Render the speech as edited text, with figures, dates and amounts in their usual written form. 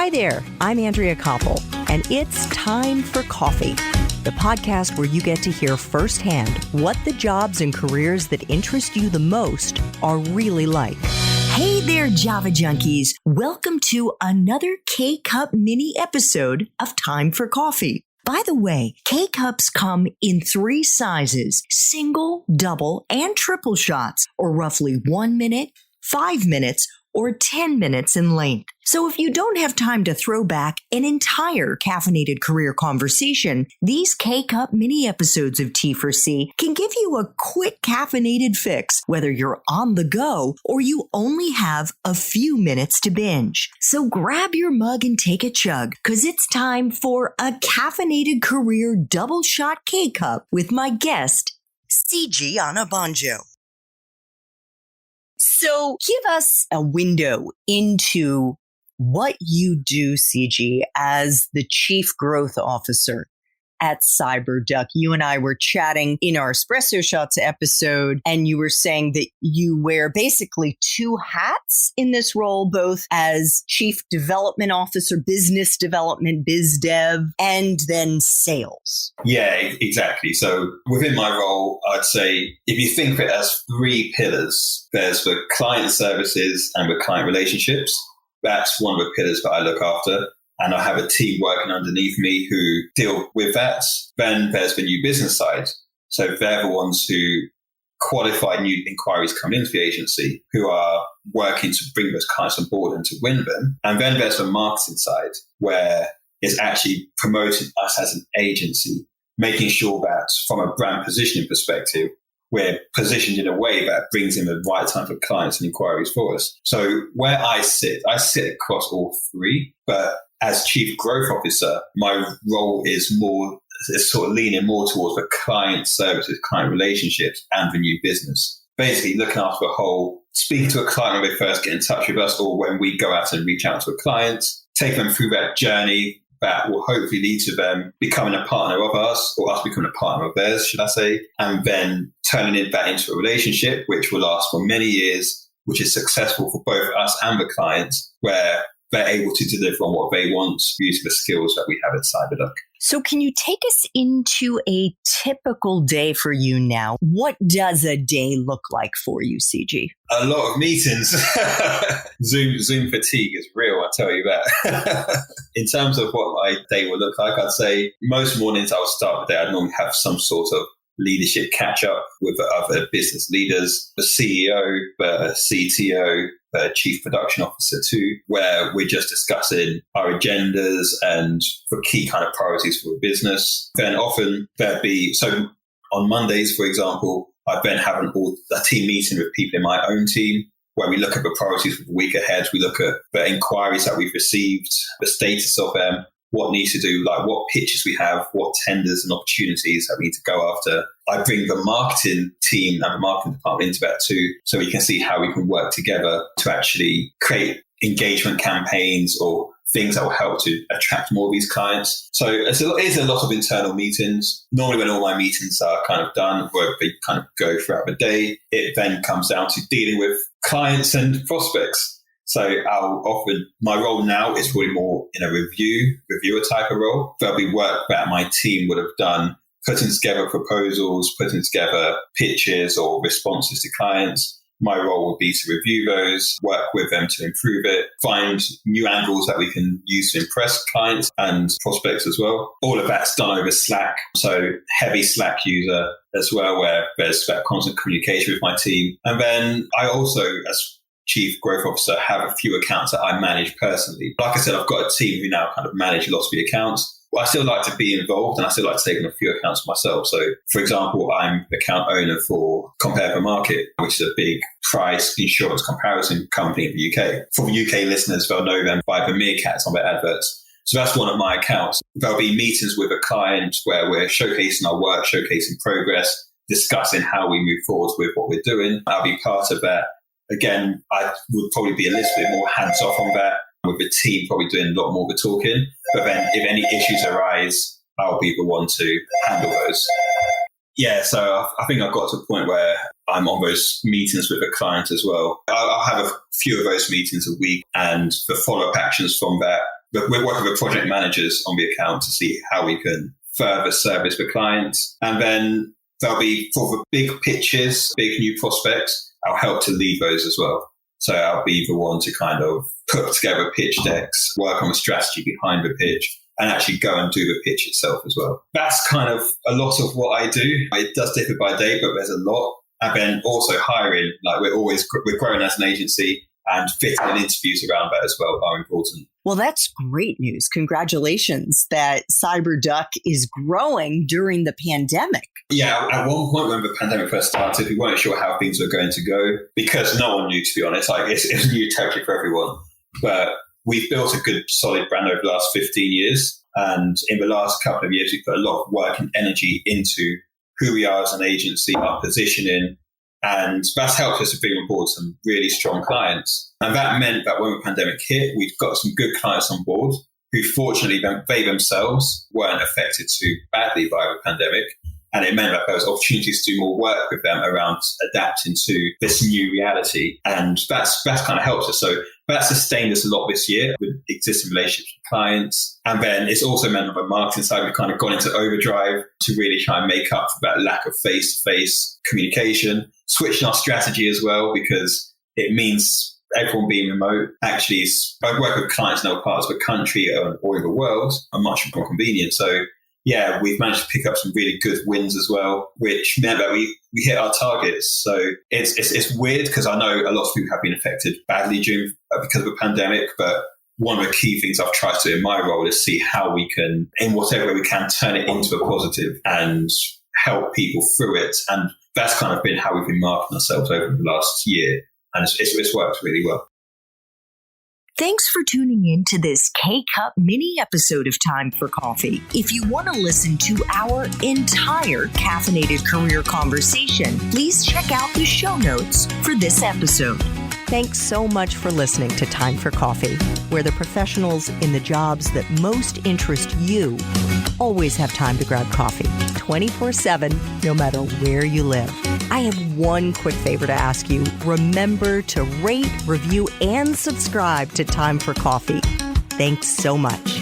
Hi there, I'm Andrea Koppel, and it's time for coffee, the podcast where you get to hear firsthand what the jobs and careers that interest you the most are really like. Hey there, Java junkies. Welcome to another K-Cup mini episode of Time for Coffee. By the way, K-Cups come in 3 sizes, single, double, and triple shots, or roughly 1 minute, 5 minutes, or 10 minutes in length. So if you don't have time to throw back an entire caffeinated career conversation, these K-Cup mini episodes of T4C can give you a quick caffeinated fix, whether you're on the go or you only have a few minutes to binge. So grab your mug and take a chug, because it's time for a caffeinated career double shot K-Cup with my guest, Siji Onabanjo. So give us a window into what you do, Siji, as the Chief Growth Officer at CyberDuck. You and I were chatting in our Espresso Shots episode, and you were saying that you wear basically 2 hats in this role, both as Chief Development Officer, Business Development, Biz Dev, and then sales. Yeah, exactly. So within my role, I'd say if you think of it as 3 pillars, there's the client services and the client relationships. That's one of the pillars that I look after. And I have a team working underneath me who deal with that. Then there's the new business side. So they're the ones who qualify new inquiries coming into the agency, who are working to bring those clients on board and to win them. And then there's the marketing side, where it's actually promoting us as an agency, making sure that from a brand positioning perspective, we're positioned in a way that brings in the right type of clients and inquiries for us. So where I sit across all 3, but as Chief Growth Officer, my role is sort of leaning more towards the client services, client relationships, and the new business. Basically looking after the whole, speaking to a client when they first get in touch with us, or when we go out and reach out to a client, take them through that journey that will hopefully lead to them becoming a partner of us, or us becoming a partner of theirs, should I say, and then turning that into a relationship which will last for many years, which is successful for both us and the clients, where they're able to deliver on what they want using the skills that we have at CyberDuck. So can you take us into a typical day for you now? What does a day look like for you, Siji? A lot of meetings. Zoom fatigue is real, I tell you that. In terms of what my day will look like, I'd say most mornings I'll start the day. I normally have some sort of leadership catch up with the other business leaders, the CEO, the CTO, the Chief Production Officer too, where we're just discussing our agendas and the key kind of priorities for the business. Then often there'd be, so on Mondays, for example, I've been having a team meeting with people in my own team, where we look at the priorities for the week ahead. We look at the inquiries that we've received, the status of them, what needs to do, like what pitches we have, what tenders and opportunities that we need to go after. I bring the marketing team and the marketing department into that too, so we can see how we can work together to actually create engagement campaigns or things that will help to attract more of these clients. So it is a lot of internal meetings. Normally when all my meetings are kind of done, where they kind of go throughout the day, it then comes down to dealing with clients and prospects. So my role now is probably more in a reviewer type of role. There'll be work that my team would have done, putting together proposals, putting together pitches or responses to clients. My role would be to review those, work with them to improve it, find new angles that we can use to impress clients and prospects as well. All of that's done over Slack. So heavy Slack user as well, where there's that constant communication with my team. And then I also, as Chief Growth Officer, have a few accounts that I manage personally. Like I said, I've got a team who now kind of manage lots of the accounts. I still like to be involved, and I still like to take on a few accounts myself. So, for example, I'm the account owner for Compare the Market, which is a big price insurance comparison company in the UK. For the UK listeners, they'll know them by the meerkats on their adverts. So that's one of my accounts. There'll be meetings with a client where we're showcasing our work, showcasing progress, discussing how we move forward with what we're doing. I'll be part of that. Again, I would probably be a little bit more hands-off on that, with the team probably doing a lot more of the talking. But then if any issues arise, I'll be the one to handle those. Yeah, so I think I've got to a point where I'm on those meetings with a client as well. I'll have a few of those meetings a week, and the follow-up actions from that But we're working with project managers on the account to see how we can further service the clients. And then there'll be for the big pitches, big new prospects, I'll help to lead those as well. So I'll be the one to kind of put together pitch decks, work on the strategy behind the pitch, and actually go and do the pitch itself as well. That's kind of a lot of what I do. It does differ by day, but there's a lot. And then also hiring, like we're growing as an agency, and fitting in interviews around that as well are important. Well, that's great news. Congratulations that CyberDuck is growing during the pandemic. Yeah, at one point when the pandemic first started, we weren't sure how things were going to go because no one knew, to be honest. Like it's new territory for everyone. But we've built a good, solid brand over the last 15 years. And in the last couple of years, we've put a lot of work and energy into who we are as an agency, our positioning. And that's helped us to bring on board some really strong clients. And that meant that when the pandemic hit, we've got some good clients on board who fortunately they themselves weren't affected too badly by the pandemic. And it meant that there was opportunities to do more work with them around adapting to this new reality. And that's kind of helped us. So that sustained us a lot this year with existing relationships with clients. And then it's also meant on the marketing side, we've kind of gone into overdrive to really try and make up for that lack of face-to-face communication, switching our strategy as well, because it means everyone being remote actually I work with clients in other parts of the country or in the world are much more convenient. So yeah, we've managed to pick up some really good wins as well, which meant that we hit our targets. So it's weird because I know a lot of people have been affected badly because of the pandemic, but one of the key things I've tried to do in my role is see how we can, in whatever way we can, turn it into a positive and help people through it. And that's kind of been how we've been marketing ourselves over the last year. And it's worked really well. Thanks for tuning in to this K-Cup mini episode of Time for Coffee. If you want to listen to our entire caffeinated career conversation, please check out the show notes for this episode. Thanks so much for listening to Time for Coffee, where the professionals in the jobs that most interest you always have time to grab coffee 24/7, no matter where you live. I have one quick favor to ask you. Remember to rate, review, and subscribe to Time for Coffee. Thanks so much.